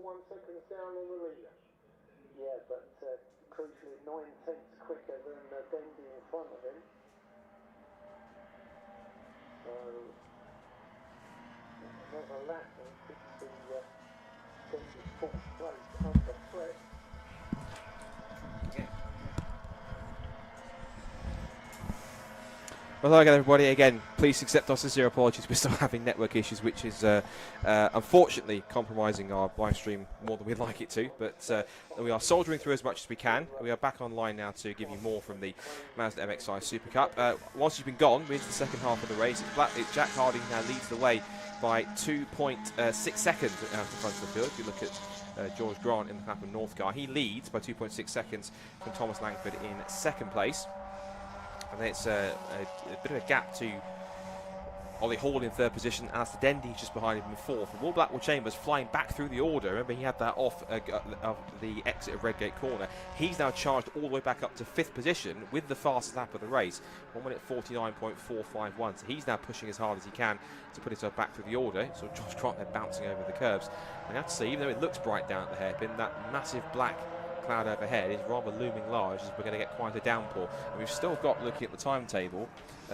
1 seconds down on the leader. Yeah, but crucially 9/10 quicker than Dendy in front of him. So another lap and could see Dendy's 4th place under threat. Well, hello again, everybody. Again, please accept our sincere apologies. We're still having network issues, which is unfortunately compromising our live stream more than we'd like it to. But we are soldiering through as much as we can. We are back online now to give you more from the Mazda MX-5 Super Cup. Whilst you've been gone, we're into the second half of the race. It's Jack Harding now leads the way by 2.6 seconds out of the front of the field. If you look at George Grant in the Clapham North car, he leads by 2.6 seconds from Thomas Langford in second place. And then it's a bit of a gap to Ollie Hall in third position. Alistair Dendy just behind him in fourth. And Will Blackwell Chambers flying back through the order. Remember, he had that off the exit of Redgate Corner. He's now charged all the way back up to fifth position with the fastest lap of the race. 1 minute 49.451. So he's now pushing as hard as he can to put himself back through the order. So George Grant there bouncing over the curbs. And you have to see, even though it looks bright down at the hairpin, that massive black cloud overhead is rather looming large, as we're going to get quite a downpour. And we've still got, looking at the timetable,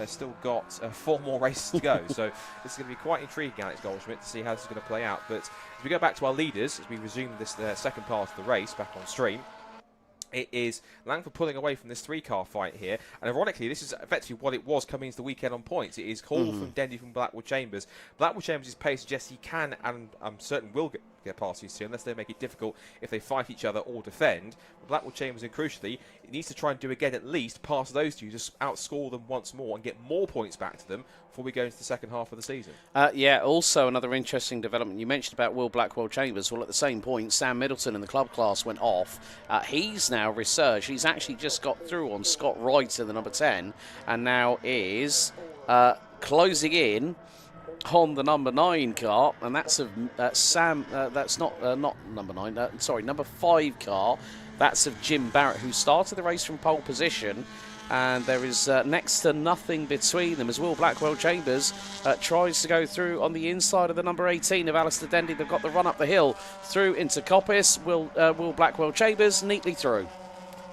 still got 4 more races to go. So this is going to be quite intriguing, Alex Goldschmidt, to see how this is going to play out. But as we go back to our leaders, as we resume this second part of the race back on stream, it is Langford pulling away from this 3-car fight here. And ironically, this is effectively what it was coming into the weekend on points. It is Hall from Dendy from Blackwell Chambers. Blackwell Chambers' pace suggests he can, and I'm certain will get past these two, unless they make it difficult if they fight each other or defend. But Blackwell Chambers, and crucially, it needs to try and do again at least past those two, just outscore them once more and get more points back to them before we go into the second half of the season. Yeah, also another interesting development. You mentioned about Will Blackwell Chambers. Well, at the same point, Sam Middleton in the club class went off. He's now resurged. He's actually just got through on Scott Wright in the number 10 and now is closing in on the number 9 car, and that's of Sam. That's not number 9. Sorry, number 5 car. That's of Jim Barrett, who started the race from pole position. And there is next to nothing between them as Will Blackwell Chambers tries to go through on the inside of the number 18 of Alistair Dendy. They've got the run up the hill through into Coppice. Will Blackwell Chambers neatly through.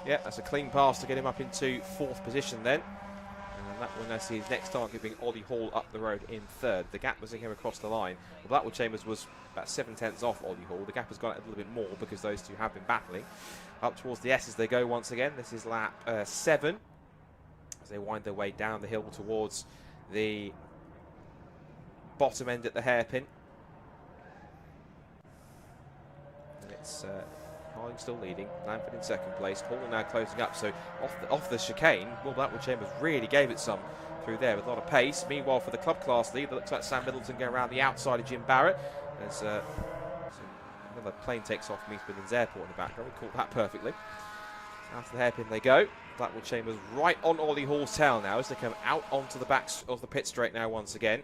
Yeah, that's a clean pass to get him up into 4th position then. And that will now see his next target being Ollie Hall up the road in 3rd. The gap was him across the line. Well, Blackwell Chambers was about 7/10 off Ollie Hall. The gap has gone a little bit more because those two have been battling. Up towards the S as they go once again. This is lap 7. As they wind their way down the hill towards the bottom end at the hairpin. And it's Harding still leading, Langford in 2nd place, Hall now closing up, so off the chicane, Will Blackwell Chambers really gave it some through there with a lot of pace. Meanwhile, for the club class lead, it looks like Sam Middleton going around the outside of Jim Barrett. There's another plane takes off from East Midlands Airport in the background. We caught that perfectly. After the hairpin they go. Blackwell Chambers right on Ollie Hall's tail now as they come out onto the back of the pit straight now once again.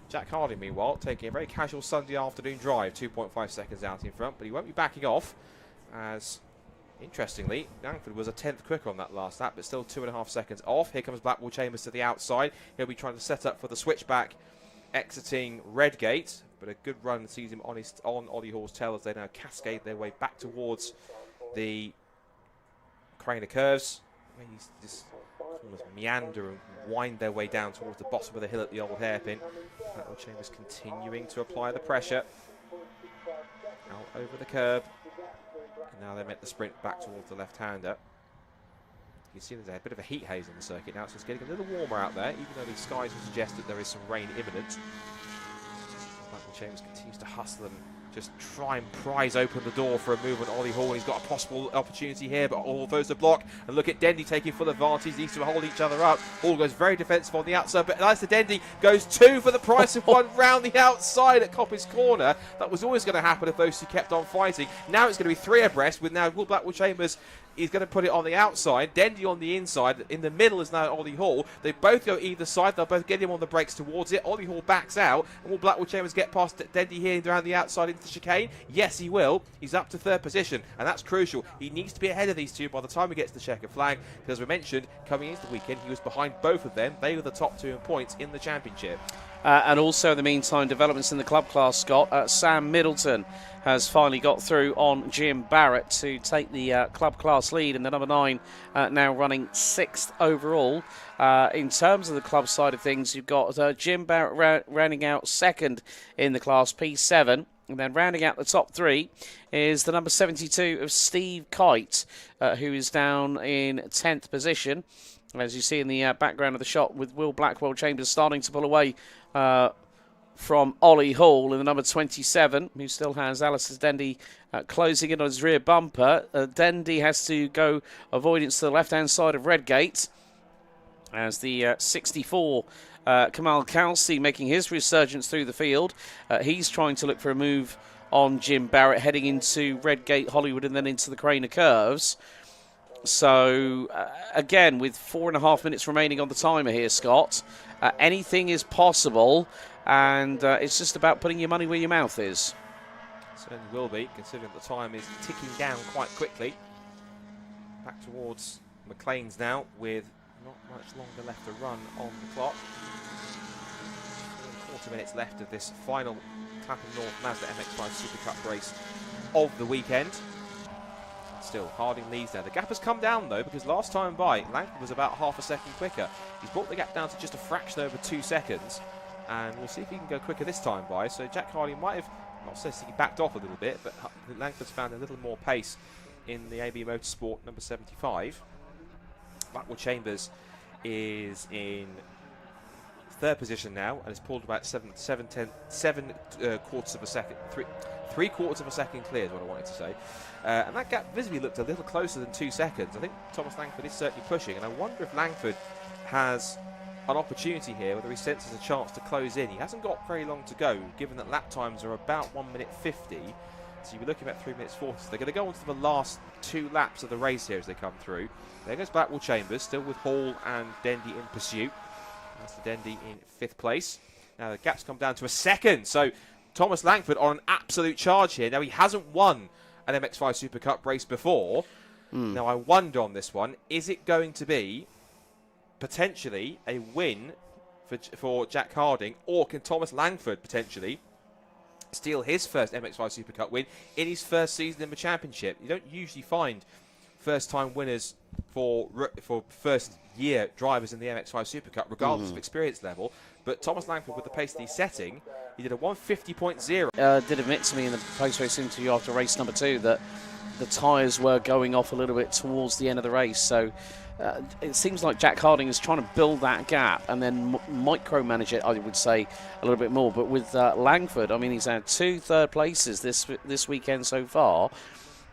Jack Harding, meanwhile, taking a very casual Sunday afternoon drive, 2.5 seconds out in front, but he won't be backing off as, interestingly, Langford was a 10th quicker on that last lap, but still 2.5 seconds off. Here comes Blackwell Chambers to the outside. He'll be trying to set up for the switchback exiting Redgate, but a good run sees him on Ollie Hall's tail as they now cascade their way back towards the Craner curves. He's just almost meander and wind their way down towards the bottom of the hill at the old hairpin. Blackwell Chambers continuing to apply the pressure. Out over the curb. And now they make the sprint back towards the left-hander. You can see there's a bit of a heat haze on the circuit now. It's just getting a little warmer out there, even though the skies will suggest that there is some rain imminent. Blackwell Chambers continues to hustle and just try and prise open the door for a move on Ollie Hall. He's got a possible opportunity here, but all those to block. And look at Dendy taking full advantage. These two hold each other up. Hall goes very defensive on the outside, but Alistair Dendy goes 2 for the price of 1 round the outside at Coppice Corner. That was always going to happen if those two kept on fighting. Now it's going to be 3 abreast with now Will Blackwell Chambers. He's going to put it on the outside, Dendy on the inside. In the middle is now Ollie Hall. They both go either side. They'll both get him on the brakes towards it. Ollie Hall backs out. And will Blackwell Chambers get past Dendy here around the outside into the chicane? Yes, he will. He's up to 3rd position, and that's crucial. He needs to be ahead of these two by the time he gets to the checkered flag, because as we mentioned, coming into the weekend, he was behind both of them. They were the top 2 in points in the championship. And also, in the meantime, developments in the club class, Scott. Sam Middleton has finally got through on Jim Barrett to take the club class lead, and the number 9 now running 6th overall. In terms of the club side of things, you've got Jim Barrett rounding out 2nd in the class P7. And then rounding out the top 3 is the number 72 of Steve Kite, who is down in 10th position. As you see in the background of the shot, with Will Blackwell Chambers starting to pull away from Ollie Hall in the number 27, who still has Alistair Dendy closing in on his rear bumper. Dendy has to go avoidance to the left-hand side of Redgate, as the 64 Kamal Kelsey making his resurgence through the field. He's trying to look for a move on Jim Barrett, heading into Redgate, Hollywood, and then into the Craner Curves. So, again, with 4.5 minutes remaining on the timer here, Scott, anything is possible, and it's just about putting your money where your mouth is. Certainly will be, considering the time is ticking down quite quickly. Back towards McLean's now, with not much longer left to run on the clock. 40 minutes left of this final Clapham North Mazda MX-5 SuperCup race of the weekend. Still, Harding leads there. The gap has come down, though, because last time by, Langford was about half a second quicker. He's brought the gap down to just a fraction over 2 seconds, and we'll see if he can go quicker this time by. So Jack Harding might have, not necessarily backed off a little bit, but Langford's found a little more pace in the AB Motorsport number 75. Blackwell Chambers is in 3rd position now, and has pulled about 7 quarters of a second, 3 quarters of a second clear is what I wanted to say. And that gap visibly looked a little closer than 2 seconds. I think Thomas Langford is certainly pushing, and I wonder if Langford has an opportunity here, whether he senses a chance to close in. He hasn't got very long to go, given that lap times are about 1 minute 50. So you'll be looking at 3 minutes 40. So they're going to go on to the last 2 laps of the race here as they come through. There goes Blackwell Chambers, still with Hall and Dendy in pursuit. That's the Dendy in 5th place. Now the gap's come down to a second. So Thomas Langford on an absolute charge here. Now he hasn't won an MX-5 Super Cup race before. Now I wonder on this one, is it going to be potentially a win for Jack Harding, or can Thomas Langford potentially steal his first MX-5 Super Cup win in his first season in the championship? You don't usually find first-time winners for first-year drivers in the MX-5 Super Cup, regardless of experience level. But Thomas Langford, with the pace that he's setting, he did a 150.0. Did admit to me in the post-race interview after race number 2 that the tyres were going off a little bit towards the end of the race. So it seems like Jack Harding is trying to build that gap and then micromanage it, I would say, a little bit more. But with Langford, I mean, he's had 2 third places this weekend so far.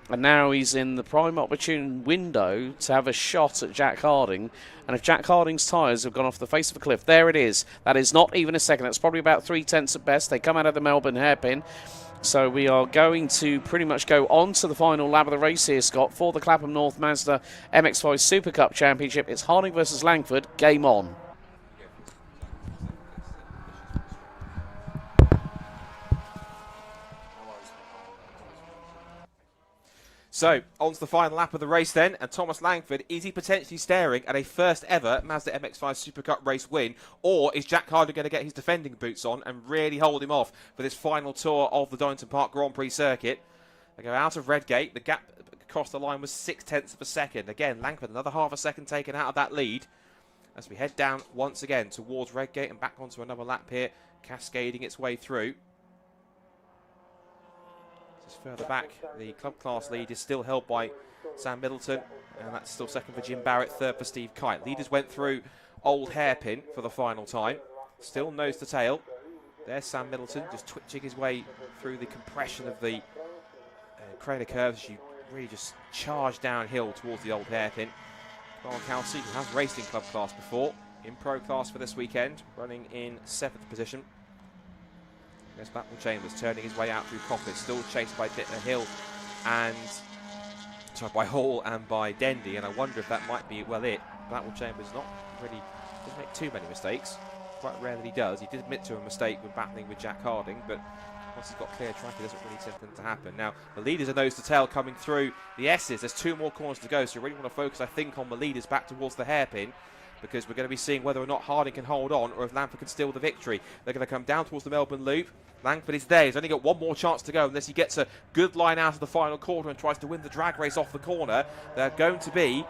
And now he's in the prime opportune window to have a shot at Jack Harding. And if Jack Harding's tyres have gone off the face of a cliff, there it is. That is not even a second. That's probably about 3/10 at best. They come out of the Melbourne hairpin. So we are going to pretty much go on to the final lap of the race here, Scott, for the Clapham North Mazda MX-5 Super Cup Championship. It's Harding versus Langford. Game on. So, on to the final lap of the race then, and Thomas Langford, is he potentially staring at a first ever Mazda MX-5 Super Cup race win, or is Jack Harding going to get his defending boots on and really hold him off for this final tour of the Donington Park Grand Prix circuit? They go out of Redgate, the gap across the line was 0.6 of a second. Again, Langford, another half a second taken out of that lead, as we head down once again towards Redgate and back onto another lap here, cascading its way through. Just further back, the club class lead is still held by Sam Middleton, and that's still second for Jim Barrett, third for Steve Kite. Leaders went through Old Hairpin for the final time, still nose to tail. There's Sam Middleton just twitching his way through the compression of the Craner Curves. You really just charge downhill towards the Old Hairpin. Carl Kelsey, who has raced in club class before, in pro class for this weekend, running in 7th position. There's Blackwell Chambers turning his way out through Coppers, still chased by Hill and by Hall and by Dendy, and I wonder if that might be it. Blackwell Chambers doesn't make too many mistakes. Quite rare that he does. He did admit to a mistake when battling with Jack Harding, but once he's got clear track, he doesn't really tend to happen. Now, the leaders are nose to tail coming through the S's. There's 2 more corners to go, so you really want to focus, I think, on the leaders back towards the hairpin. because we're going to be seeing whether or not Harding can hold on or if Langford can steal the victory. They're going to come down towards the Melbourne Loop. Langford is there. He's only got one more chance to go unless he gets a good line out of the final quarter and tries to win the drag race off the corner. They're going to be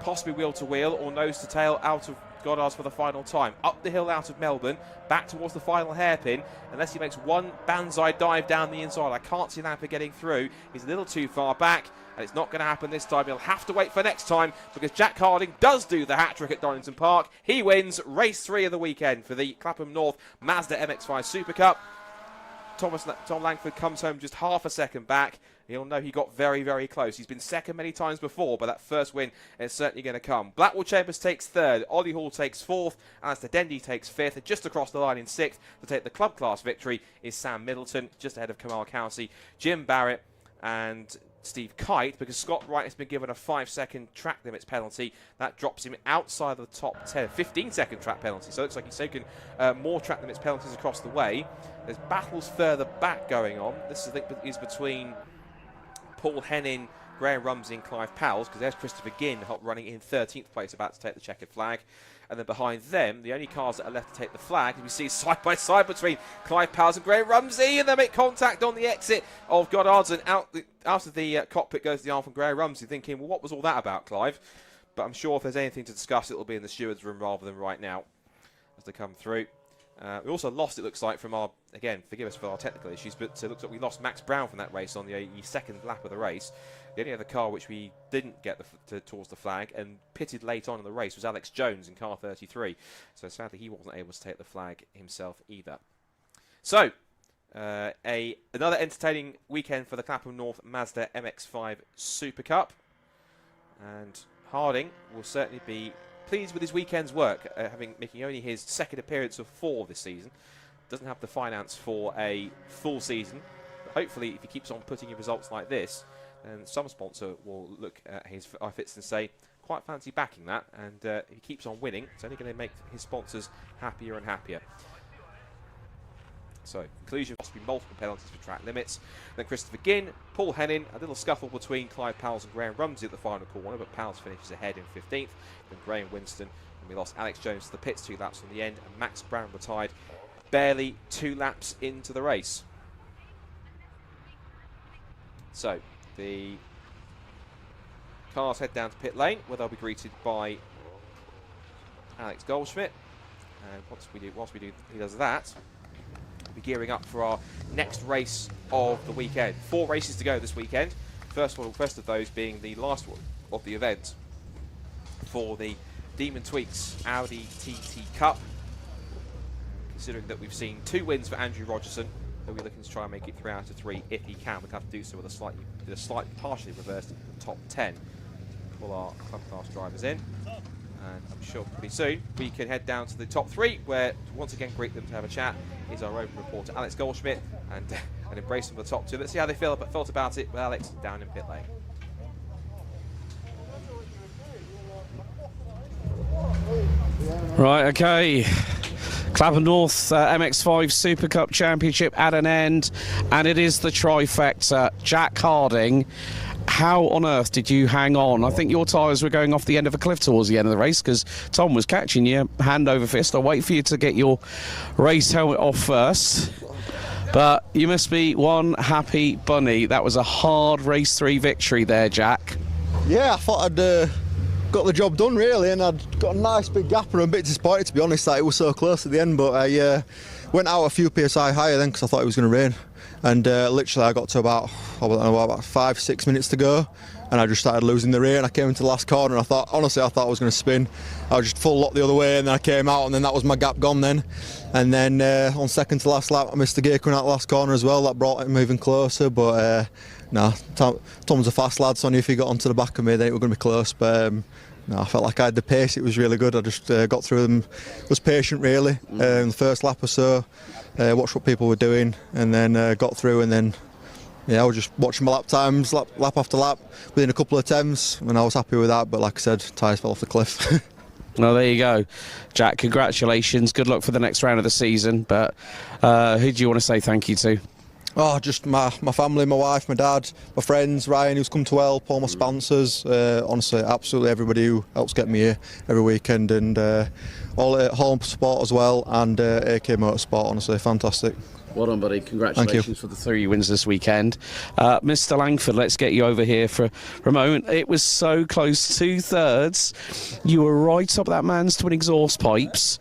possibly wheel to wheel or nose to tail out of Goddard's for the final time. Up the hill out of Melbourne, back towards the final hairpin, unless he makes one banzai dive down the inside. I can't see Langford getting through. He's a little too far back, and it's not going to happen this time. He'll have to wait for next time, because Jack Harding does do the hat-trick at Donington Park. He wins race 3 of the weekend for the Clapham North Mazda MX-5 Super Cup. Tom Langford comes home just half a second back. He'll know he got very, very close. He's been second many times before, but that first win is certainly going to come. Blackwell Chambers takes 3rd. Ollie Hall takes 4th. Alistair Dendy takes 5th. And just across the line in 6th to take the club class victory is Sam Middleton, just ahead of Kamal Kelsey, Jim Barrett and Steve Kite, because Scott Wright has been given a 5-second track limits penalty. That drops him outside of the top 10. 15-second track penalty. So it looks like he's taken more track limits penalties across the way. There's battles further back going on. This, I think, is between Paul Hennin, Graham Rumsey and Clive Powell, because there's Christopher Ginn running in 13th place, about to take the checkered flag. And then behind them, the only cars that are left to take the flag, as we see side by side between Clive Powell and Graham Rumsey, and they make contact on the exit of Goddard's, and out of the cockpit goes the arm from Graham Rumsey, thinking, well, what was all that about, Clive? But I'm sure if there's anything to discuss, it'll be in the stewards' room rather than right now as they come through. We also lost, it looks like, from our, again, forgive us for our technical issues, but it looks like we lost Max Brown from that race on the second lap of the race. The only other car which we didn't get towards the flag and pitted late on in the race was Alex Jones in car 33. So sadly he wasn't able to take the flag himself either. So, another entertaining weekend for the Clapham North Mazda MX-5 Super Cup. And Harding will certainly be pleased with his weekend's work, making only his second appearance of 4 this season. Doesn't have the finance for a full season, but hopefully if he keeps on putting in results like this, then some sponsor will look at his outfits and say, quite fancy backing that, and if he keeps on winning, it's only going to make his sponsors happier and happier. So, conclusion, possibly multiple penalties for track limits. Then Christopher Ginn, Paul Hennin, a little scuffle between Clive Powell and Graham Rumsey at the final corner, but Powell finishes ahead in 15th. Then Graham Winston, and we lost Alex Jones to the pits 2 laps on the end, and Max Brown retired barely 2 laps into the race. So, the cars head down to pit lane, where they'll be greeted by Alex Goldschmidt. And whilst he does that, we'll be gearing up for our next race of the weekend. 4 races to go this weekend. First of those being the last one of the event for the Demon Tweeks Audi TT Cup. Considering that we've seen 2 wins for Andrew Rogerson, he'll be looking to try and make it 3 out of 3 if he can. We'll have to do so with a slightly partially reversed top 10 to pull our club class drivers in. And I'm sure pretty soon we can head down to the top 3, where to once again greet them to have a chat is our own reporter Alex Goldschmidt, and embrace them for the top 2. Let's see how they felt about it with Alex down in pit lane. Right, okay. Clapham North MX-5 Super Cup Championship at an end, and it is the trifecta. Jack Harding, how on earth did you hang on? I think your tyres were going off the end of a cliff towards the end of the race, because Tom was catching you hand over fist. I'll wait for you to get your race helmet off first. But you must be one happy bunny. That was a hard race 3 victory there, Jack. Yeah, I thought I'd got the job done really, and I'd got a nice big gap, and I'm a bit disappointed, to be honest, that it was so close at the end. But I went out a few PSI higher then, because I thought it was going to rain. And literally I got to about 5-6 minutes to go, and I just started losing the rear, and I came into the last corner, and I thought I thought I was going to spin. I was just full lock the other way, and then I came out, and then that was my gap gone then. And then on second to last lap I missed the gear coming out the last corner as well. That brought it moving closer, but Tom's a fast lad, so I knew if he got onto the back of me then it was going to be close. But no, I felt like I had the pace. It was really good. I just got through them, was patient really in the first lap or so, watched what people were doing, and then got through, and then I was just watching my lap times, lap after lap, within a couple of attempts, and I was happy with that. But like I said, tyres fell off the cliff. Well, there you go, Jack. Congratulations. Good luck for the next round of the season. But who do you want to say thank you to? Oh, just my family, my wife, my dad, my friends, Ryan, who's come to help, all my sponsors. Honestly, absolutely everybody who helps get me here every weekend, and all at Home Sport as well, and AK Motorsport. Honestly, fantastic. Well done, buddy. Congratulations for the 3 wins this weekend. Mr. Langford, let's get you over here for a moment. It was so close, 2/3. You were right up that man's twin exhaust pipes,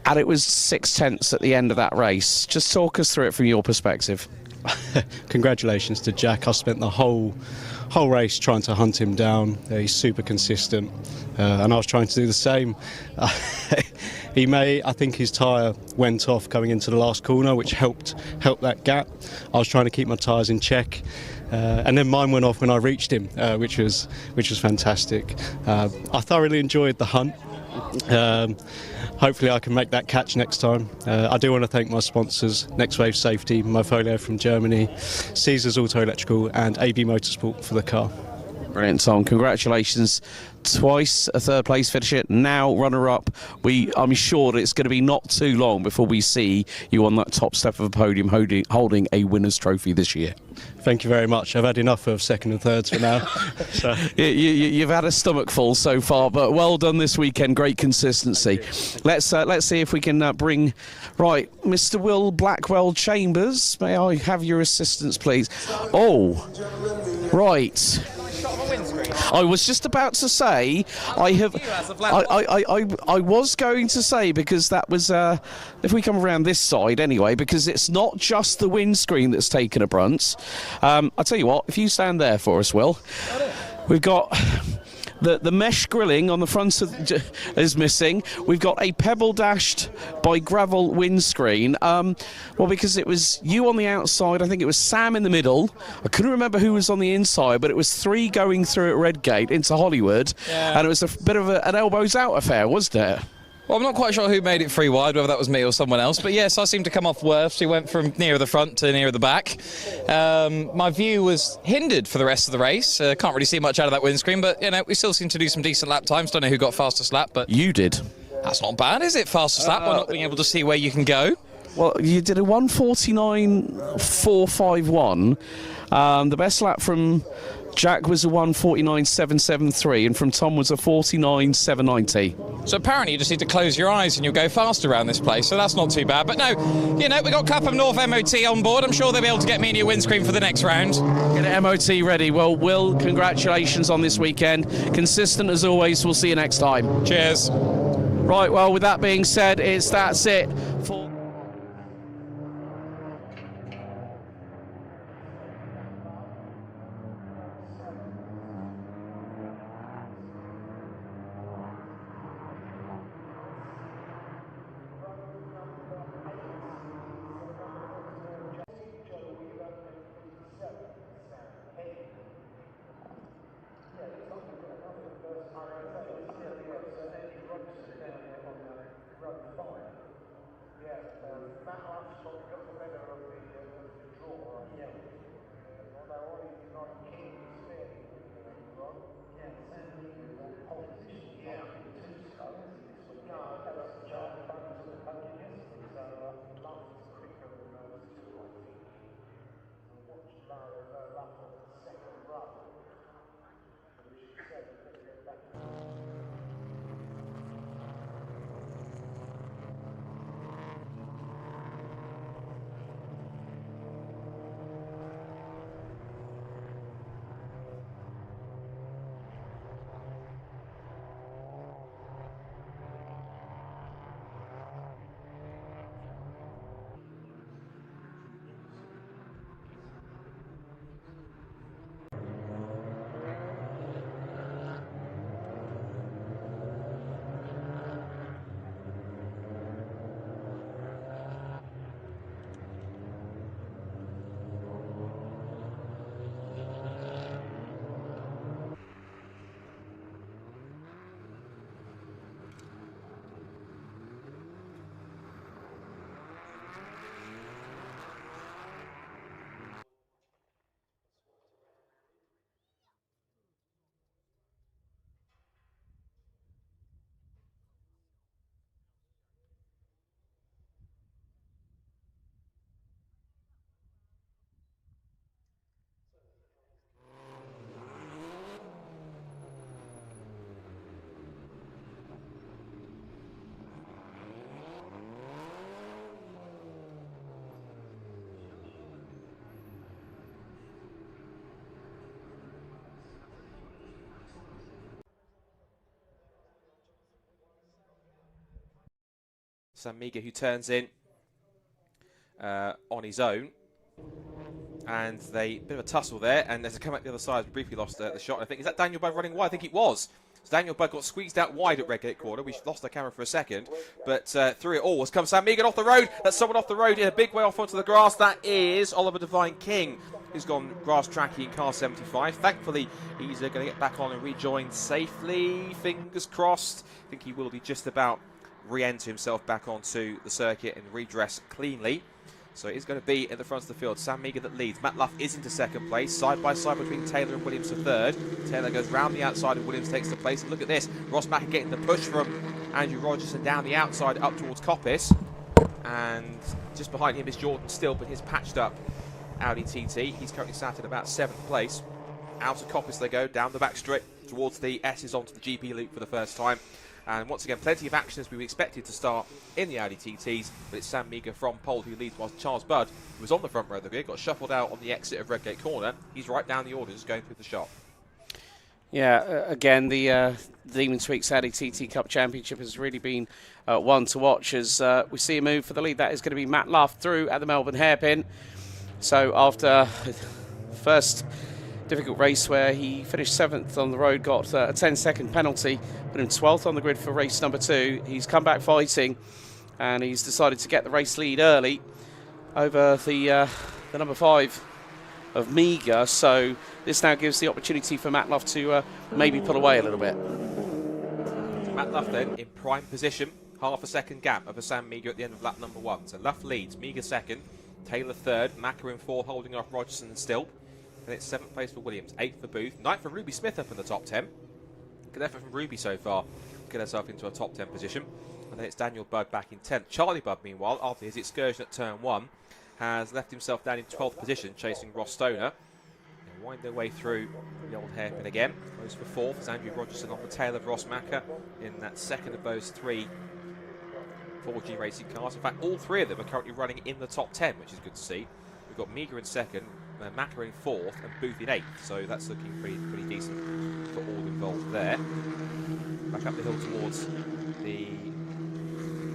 and it was 6/10 at the end of that race. Just talk us through it from your perspective. Congratulations to Jack. I spent the whole race trying to hunt him down. He's super consistent, and I was trying to do the same. I think his tyre went off coming into the last corner, which helped that gap. I was trying to keep my tyres in check, and then mine went off when I reached him, which was fantastic. I thoroughly enjoyed the hunt. Hopefully I can make that catch next time. I do want to thank my sponsors, Next Wave Safety, Mofolio from Germany, Caesars Auto Electrical and AB Motorsport for the car. Brilliant, Tom. Congratulations. Twice a third place finisher, now runner-up. I'm sure that it's going to be not too long before we see you on that top step of a podium holding a winner's trophy this year. Thank you very much. I've had enough of second and thirds for now. So. You've had a stomach full so far, but well done this weekend. Great consistency. Let's see if we can bring right Mr. Will Blackwell Chambers. May I have your assistance, please? Oh, right. I was just about to say I was going to say, because that was if we come around this side anyway, because it's not just the windscreen that's taken a brunt. I'll tell you what, if you stand there for us, Will, we've got the mesh grilling on the front is missing. We've got a pebble dashed by gravel windscreen. Well, because it was you on the outside, I think it was Sam in the middle. I couldn't remember who was on the inside, but it was 3 going through at Redgate into Hollywood, and it was a bit of an elbows out affair, wasn't it? Well, I'm not quite sure who made it 3 wide, whether that was me or someone else. But yes, I seemed to come off worse. We went from nearer the front to nearer the back. My view was hindered for the rest of the race. Can't really see much out of that windscreen, but we still seem to do some decent lap times. Don't know who got fastest lap, but you did. That's not bad, is it? Fastest lap, by not being able to see where you can go. Well, you did a 1:49.451. The best lap from Jack was a 1:49.773, and from Tom was a 49.790. So apparently you just need to close your eyes and you'll go faster around this place, so that's not too bad. But no, we got Clapham North MOT on board. I'm sure they'll be able to get me a new windscreen for the next round. Get it MOT ready. Well, Will, congratulations on this weekend. Consistent as always. We'll see you next time. Cheers. Right, well, with that being said, that's it for... Sam Meagher, who turns in on his own. And they bit of a tussle there, and as they come out the other side, we briefly lost the shot. I think, is that Daniel Budd running wide? I think it was. So Daniel Budd got squeezed out wide at Redgate corner. We lost the camera for a second, but through it all has come Sam Meagher off the road. That's someone off the road in a big way off onto the grass. That is Oliver Devine King, who's gone grass tracky in car 75. Thankfully, he's going to get back on and rejoin safely. Fingers crossed. I think he will be just about re-enter himself back onto the circuit and redress cleanly. So it is going to be at the front of the field. Sam Meagher that leads. Matt Luff is into second place. Side by side between Taylor and Williams for third. Taylor goes round the outside and Williams takes the place. And look at this. Ross Macker getting the push from Andrew Rogerson down the outside up towards Coppice. And just behind him is Jordan Still, but his patched up Audi TT. He's currently sat at about 7th place. Out of Coppice they go, down the back strip towards the S's onto the GP loop for the first time. And once again, plenty of action as we expected to start in the Audi TTs, but it's Sam Meagher from pole who leads, whilst Charles Budd, who was on the front row of the grid, got shuffled out on the exit of Redgate corner. He's right down the order, just going through the shop. Yeah, again, the Demon Tweeks Audi TT Cup Championship has really been one to watch as we see a move for the lead. That is going to be Matt Luff through at the Melbourne hairpin. So after first difficult race where he finished 7th on the road, got a 10-second penalty, put him 12th on the grid for race number 2. He's come back fighting, and he's decided to get the race lead early over the number 5 of Meagher. So this now gives the opportunity for Matt Luff to maybe pull away a little bit. Matt Luff then in prime position, half a second gap over Sam Meagher at the end of lap number 1. So Luff leads, Meagher second, Taylor third, Macker in 4th, holding off Rogerson and Still. And it's 7th place for Williams, 8th for Booth, 9th for Ruby Smith up in the top 10. Good effort from Ruby so far to get herself into a top 10 position. And then it's Daniel Budd back in 10th. Charlie Budd, meanwhile, after his excursion at turn 1, has left himself down in 12th position, chasing Ross Stoner. They wind their way through the old hairpin again. Goes for 4th as Andrew Rogerson on the tail of Ross Macker in that second of those 3 4G racing cars. In fact, all 3 of them are currently running in the top 10, which is good to see. We've got Meagher in 2nd, Macker in 4th, and Booth in 8th. So that's looking pretty decent for all involved there. Back up the hill towards the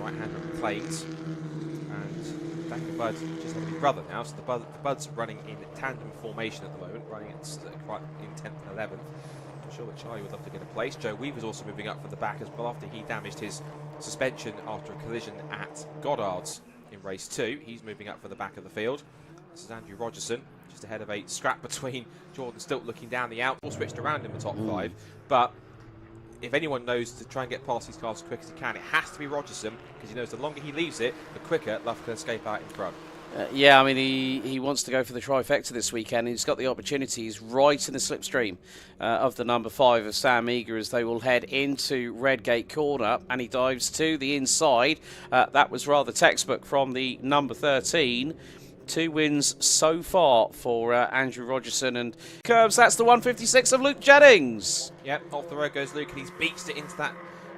right-hander of the Plains. And Daniel Budd just had a big brother now, so the Bud's running in tandem formation at the moment, running in 10th and 11th. I'm sure that Charlie would love to get a place. Joe Weaver's also moving up from the back as well after he damaged his suspension after a collision at Goddard's in race 2. He's moving up for the back of the field. This is Andrew Rogerson, just ahead of a scrap between Jordan Stilt looking down the out, all switched around in the top 5. But if anyone knows to try and get past these cars as quick as he can, it has to be Rogerson, because he knows the longer he leaves it, the quicker Luff can escape out in front. Yeah, I mean, he wants to go for the trifecta this weekend. He's got the opportunities right in the slipstream of the number 5 of Sam Meagher as they will head into Redgate corner, and he dives to the inside. That was rather textbook from the number 13. 2 wins so far for Andrew Rogerson, and curves, that's the 156 of Luke Jennings. Yep, off the road goes Luke, and he's beached it into that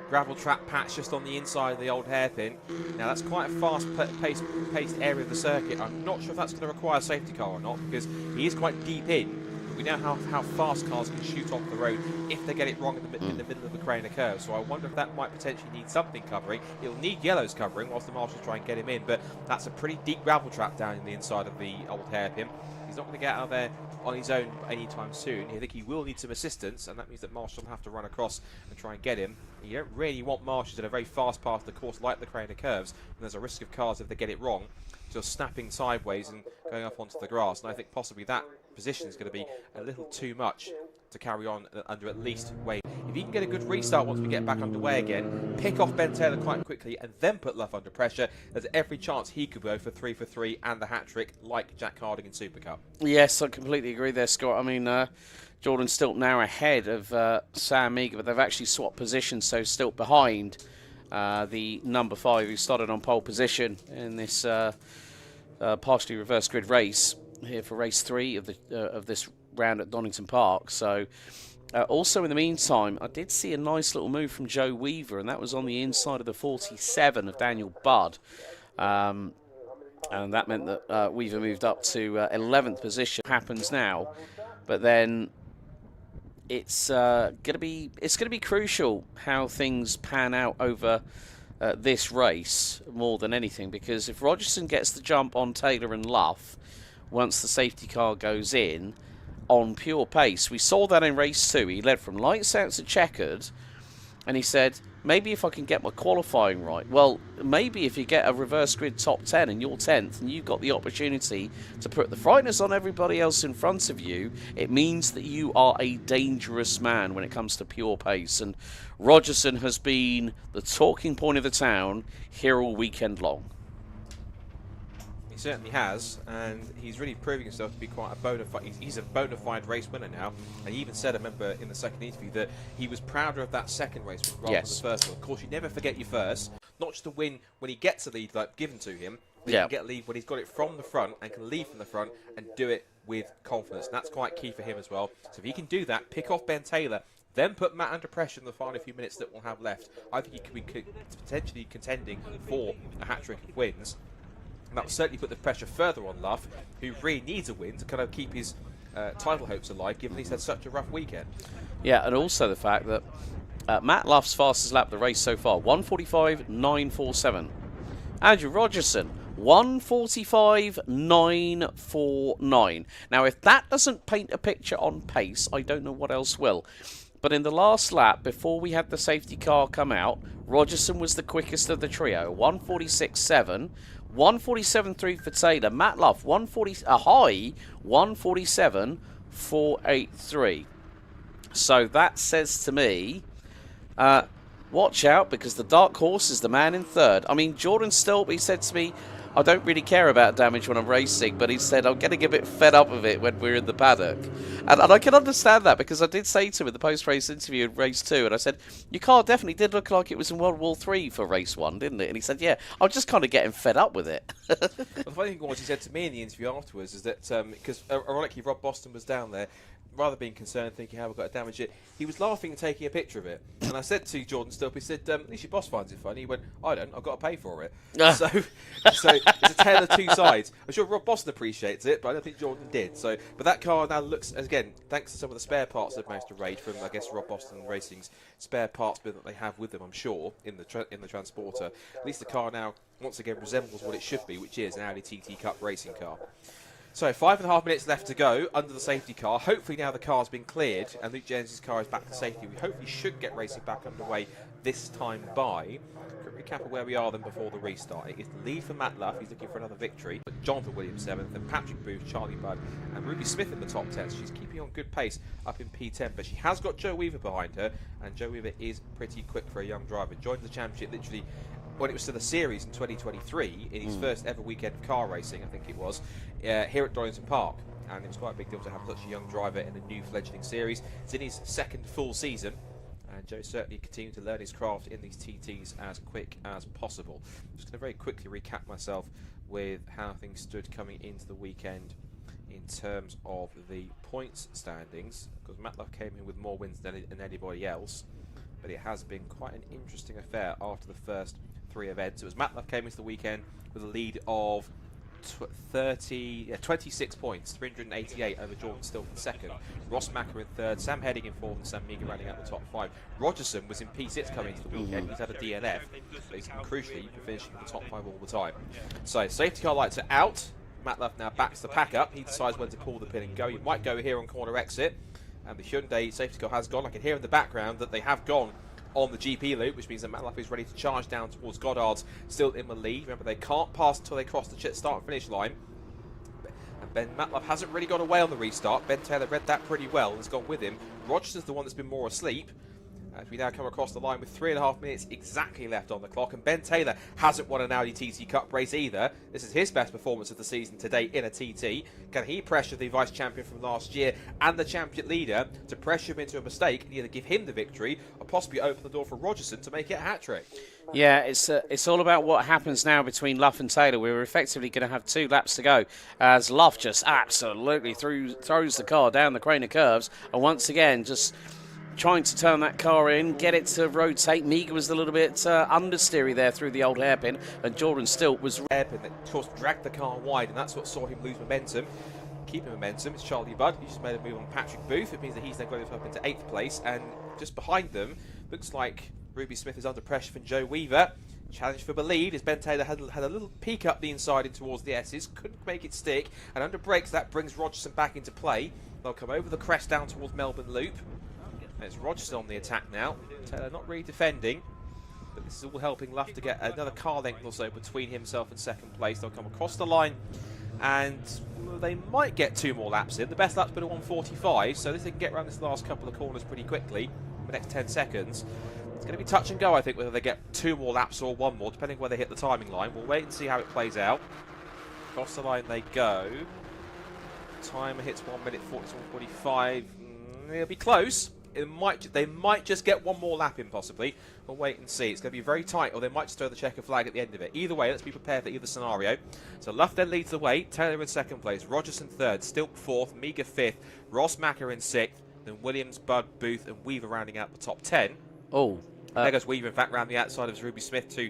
gravel trap patch just on the inside of the old hairpin. Now that's quite a fast-paced area of the circuit. I'm not sure if that's going to require a safety car or not, because he is quite deep in. We know how fast cars can shoot off the road if they get it wrong in the middle of the Craner curve. So I wonder if that might potentially need something covering. He'll need yellows covering whilst the marshals try and get him in, but that's a pretty deep gravel trap down in the inside of the old hairpin. He's not going to get out of there on his own anytime soon. I think he will need some assistance, and that means that Marshall will have to run across and try and get him. You don't really want marshals in a very fast part of the course like the Craner curves, and there's a risk of cars, if they get it wrong, just snapping sideways and going up onto the grass. And I think possibly that position is going to be a little too much to carry on under at least weight. If he can get a good restart once we get back underway again, pick off Ben Taylor quite quickly and then put Luff under pressure, there's every chance he could go for 3 for 3 and the hat-trick like Jack Harding in SuperCup. Yes, I completely agree there, Scott. I mean, Jordan Stilt now ahead of Sam Meagher, but they've actually swapped positions, so Stilt behind the number 5 who started on pole position in this partially reverse grid race here for race 3 of this round at Donington Park. So also in the meantime, I did see a nice little move from Joe Weaver, and that was on the inside of the 47 of Daniel Budd. And that meant that Weaver moved up to 11th position. Happens now, but then it's going to be crucial how things pan out over this race more than anything, because if Rogerson gets the jump on Taylor and Luff once the safety car goes in on pure pace, we saw that in race 2. He led from lights out to checkered, and he said, maybe if I can get my qualifying right. Well, maybe if you get a reverse grid top 10 and you're 10th and you've got the opportunity to put the frightness on everybody else in front of you, it means that you are a dangerous man when it comes to pure pace. And Rogerson has been the talking point of the town here all weekend long. He certainly has, and he's really proving himself to be quite a bona fide. He's a bona fide race winner now, and he even said, I remember in the second interview, that he was prouder of that second race rather than the first one. Of course, you never forget your first. Not just to win when he gets a lead like given to him, but he can get a lead when he's got it from the front and can lead from the front and do it with confidence. And that's quite key for him as well. So if he can do that, pick off Ben Taylor, then put Matt under pressure in the final few minutes that we'll have left, I think he could be potentially contending for a hat-trick of wins. And that will certainly put the pressure further on Luff, who really needs a win to kind of keep his title hopes alive, given he's had such a rough weekend. Yeah, and also the fact that Matt Luff's fastest lap of the race so far, 1:45.947. Andrew Rogerson, 1:45.949. Now, if that doesn't paint a picture on pace, I don't know what else will. But in the last lap, before we had the safety car come out, Rogerson was the quickest of the trio, 1:46.7. 1:47.3 for Taylor. Matt Luff, a high 1:47.483. So that says to me, watch out, because the dark horse is the man in third. I mean, Jordan Stilp, he said to me, I don't really care about damage when I'm racing, but he said I'm getting a bit fed up of it when we're in the paddock. And I can understand that, because I did say to him in the post-race interview in race 2, and I said, your car definitely did look like it was in World War III for race 1, didn't it? And he said, yeah, I'm just kind of getting fed up with it. Well, the funny thing was, he said to me in the interview afterwards, is that, because ironically Rob Boston was down there, rather being concerned, thinking how we've got to damage it, he was laughing and taking a picture of it. And I said to Jordan Stilp, he said, at least your boss finds it funny. He went, I don't, I've got to pay for it. So it's a tale of two sides. I'm sure Rob Boston appreciates it, but I don't think Jordan did. So, but that car now looks, again, thanks to some of the spare parts they've managed to raid from, I guess, Rob Boston Racing's spare parts bin that they have with them, I'm sure, in the transporter. At least the car now, once again, resembles what it should be, which is an Audi TT Cup racing car. So 5.5 minutes left to go under the safety car. Hopefully now the car's been cleared and Luke Jones's car is back to safety. We hopefully should get racing back underway this time by. Quick recap of where we are then before the restart. It is the lead for Matt Luff. He's looking for another victory. But Jonathan Williams 7th, and Patrick Booth, Charlie Budd and Ruby Smith in the top 10. So she's keeping on good pace up in P10. But she has got Joe Weaver behind her, and Joe Weaver is pretty quick for a young driver. Joined the championship literally when it was to the series in 2023 in his first ever weekend of car racing, I think it was, here at Donington Park. And it was quite a big deal to have such a young driver in a new fledgling series. It's in his second full season, and Joe certainly continued to learn his craft in these TTs as quick as possible. I'm just going to very quickly recap myself with how things stood coming into the weekend in terms of the points standings, because Matlock came in with more wins than anybody else, but it has been quite an interesting affair after the first 3 events. It was Matlock came into the weekend with a lead of 26 points, 388 over Jordan Stilp in second, Ross Macker in third, Sam Heading in fourth, and Sam Meager rounding out the top 5. Rogerson was in P6 coming into the weekend. He's had a DNF, but he's crucially been finishing in the top 5 all the time. So safety car lights are out. Matt Luff now backs the pack up. He decides when to pull the pin and go. He might go here on corner exit, and the Hyundai safety car has gone. I can hear in the background that they have gone on the GP loop, which means that Matt Luff is ready to charge down towards Goddard's, still in the lead. Remember, they can't pass until they cross the start and finish line. And Matt Luff hasn't really got away on the restart. Ben Taylor read that pretty well and has gone with him. Rogerson's the one that's been more asleep. As we now come across the line with 3.5 minutes exactly left on the clock, and Ben Taylor hasn't won an Audi TT Cup race either. This is his best performance of the season today in a TT. Can he pressure the vice champion from last year and the champion leader to pressure him into a mistake and either give him the victory or possibly open the door for Rogerson to make it a hat-trick? Yeah, it's all about what happens now between Luff and Taylor. We're effectively going to have 2 laps to go as Luff just absolutely throws the car down the crane of curves, and once again just trying to turn that car in, get it to rotate. Meager was a little bit understeery there through the old hairpin, and Jordan Stilp was hairpin that, of course, dragged the car wide, and that's what saw him lose momentum. Keeping momentum, it's Charlie Budd. He just made a move on Patrick Booth. It means that he's now got himself into 8th place, and just behind them, looks like Ruby Smith is under pressure from Joe Weaver. Challenge for Believe as Ben Taylor had a little peek up the inside in towards the S's, couldn't make it stick, and under brakes that brings Rogerson back into play. They'll come over the crest down towards Melbourne Loop. And it's Rogerson on the attack now. Taylor not really defending, but this is all helping Luff to get another car length or so between himself and second place. They'll come across the line, and they might get 2 more laps in. The best lap's been a 1:45, so they can get around this last couple of corners pretty quickly in the next 10 seconds. It's going to be touch and go, I think, whether they get 2 more laps or 1 more, depending where they hit the timing line. We'll wait and see how it plays out. Across the line they go. Timer hits 1 minute 41:45. It'll be close. They might just get 1 more lap in, possibly. We'll wait and see. It's going to be very tight, or they might just throw the checker flag at the end of it. Either way, let's be prepared for either scenario. So Luff then leads the way. Taylor in second place. Rogerson third. Stilp fourth. Meager fifth. Ross Macker in sixth. Then Williams, Budd, Booth, and Weaver rounding out the top 10. Oh. There goes Weaver, in fact, round the outside of Ruby Smith to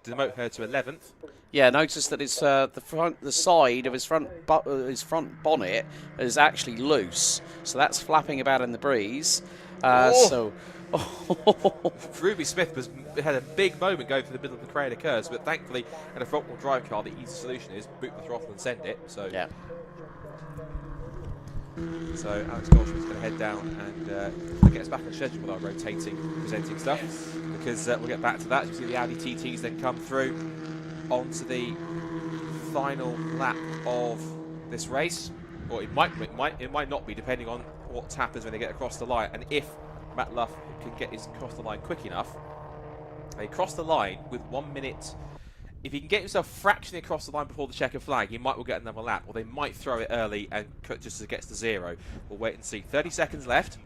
demote her to 11th. Yeah, notice that it's the side of his front bonnet is actually loose, so that's flapping about in the breeze. Ruby Smith had a big moment going through the middle of the crane of curves, but thankfully, in a front-wheel drive car, the easy solution is boot the throttle and send it. So yeah. So Alex Goldschmidt's going to head down and get us back on schedule with our rotating, presenting stuff, because we'll get back to that. You see the Audi TTs then come through onto the final lap of this race, or it might not be, depending on what happens when they get across the line, and if Matt Luff can get his across the line quick enough. They cross the line with 1 minute. If he can get himself fractionally across the line before the checker flag, he might well get another lap, or they might throw it early and cut just as it gets to 0. We'll wait and see. 30 seconds left.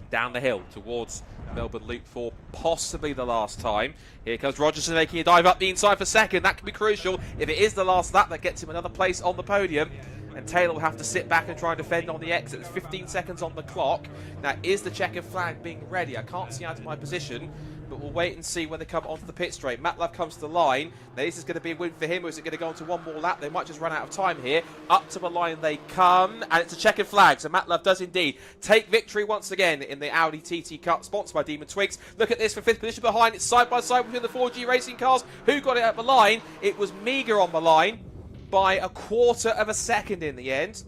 Down the hill towards Melbourne Loop for possibly the last time. Here comes Rogerson making a dive up the inside for second. That could be crucial. If it is the last lap, that gets him another place on the podium. And Taylor will have to sit back and try and defend on the exit. There's 15 seconds on the clock. Now, is the checker flag being ready? I can't see out of my position, but we'll wait and see when they come onto the pit straight. Matt Love comes to the line. Now, this is going to be a win for him, or is it going to go on to 1 more lap? They might just run out of time here. Up to the line they come, and it's a checkered flag. So Matt Love does indeed take victory once again in the Audi TT Cup, sponsored by Demon Tweeks. Look at this for 5th position behind. It's side by side between the 4G racing cars. Who got it at the line? It was Meager on the line by 1/4 of a second in the end.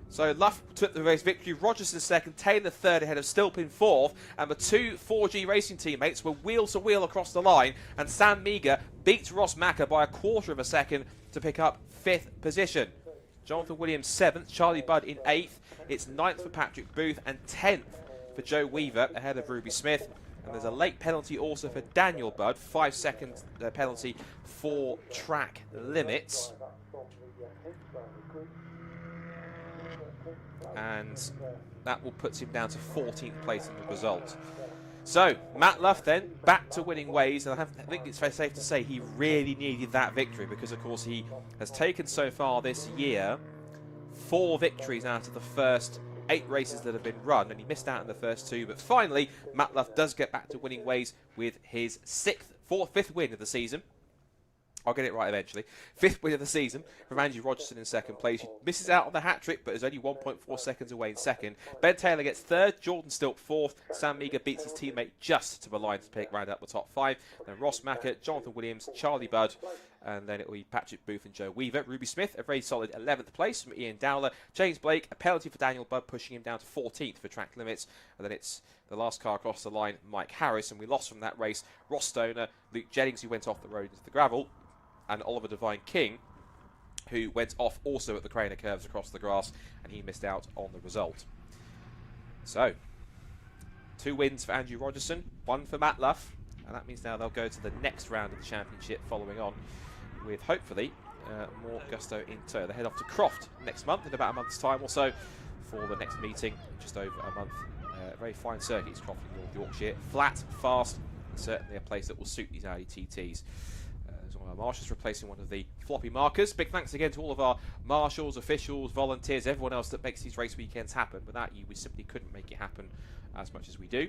So Luff took the race victory, Rogerson second, Taylor third ahead of Stilpin fourth, and the 2 4G racing teammates were wheel to wheel across the line, and Sam Meager beats Ross Macker by 1/4 of a second to pick up 5th position. Jonathan Williams 7th, Charlie Budd in 8th, it's 9th for Patrick Booth, and 10th for Joe Weaver ahead of Ruby Smith. And there's a late penalty also for Daniel Budd, 5-second penalty for track limits. And that will put him down to 14th place in the result. So, Matt Luff then, back to winning ways, and I think it's very safe to say he really needed that victory, because of course he has taken so far this year 4 victories out of the first 8 races that have been run, and he missed out in the first 2, but finally Matt Luff does get back to winning ways with his 5th win of the season. I'll get it right eventually. 5th win of the season from Angie Rogerson in second place. He misses out on the hat-trick, but is only 1.4 seconds away in second. Ben Taylor gets third. Jordan Stilp fourth. Sam Meager beats his teammate just to the line to pick round out the top 5. Then Ross Macker, Jonathan Williams, Charlie Budd, and then it will be Patrick Booth and Joe Weaver. Ruby Smith, a very solid 11th place from Ian Dowler. James Blake, a penalty for Daniel Budd, pushing him down to 14th for track limits. And then it's the last car across the line, Mike Harris, and we lost from that race Ross Stoner, Luke Jennings, who went off the road into the gravel, and Oliver Devine King, who went off also at the crane of curves across the grass, and he missed out on the result. So, 2 wins for Andrew Rogerson, 1 for Matt Luff, and that means now they'll go to the next round of the championship following on with, hopefully, more gusto in tow. They head off to Croft next month, in about a month's time or so, for the next meeting, just over a month. Very fine circuits, Croft in North Yorkshire. Flat, fast, and certainly a place that will suit these Audi TTs. One of our marshals replacing one of the floppy markers. Big thanks again to all of our marshals, officials, volunteers, everyone else that makes these race weekends happen. Without you, we simply couldn't make it happen as much as we do.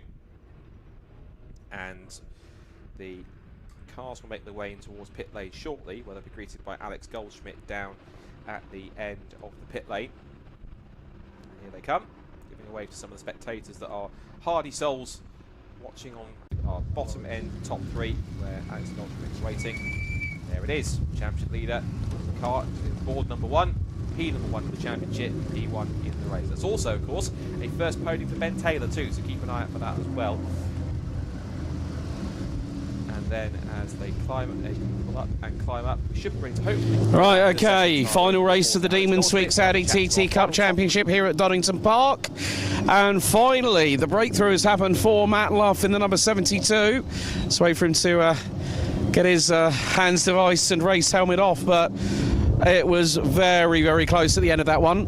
And the cars will make their way in towards pit lane shortly, where they'll be greeted by Alex Goldschmidt down at the end of the pit lane. And here they come, giving away to some of the spectators that are hardy souls watching on our bottom end, top 3, where Alex is waiting. There it is, championship leader. Car is board number 1, P number 1 for the championship, P1 in the race. That's also, of course, a first podium for Ben Taylor too, so keep an eye out for that as well. And then as they climb, they pull up and climb up, we should bring hopefully. Right, okay, final race of the Demon Tweeks Audi TT Cup Championship here at Donington Park. And finally, the breakthrough has happened for Matt Luff in the number 72. Let's wait for him to get his hands device and race helmet off, but it was very, very close at the end of that one.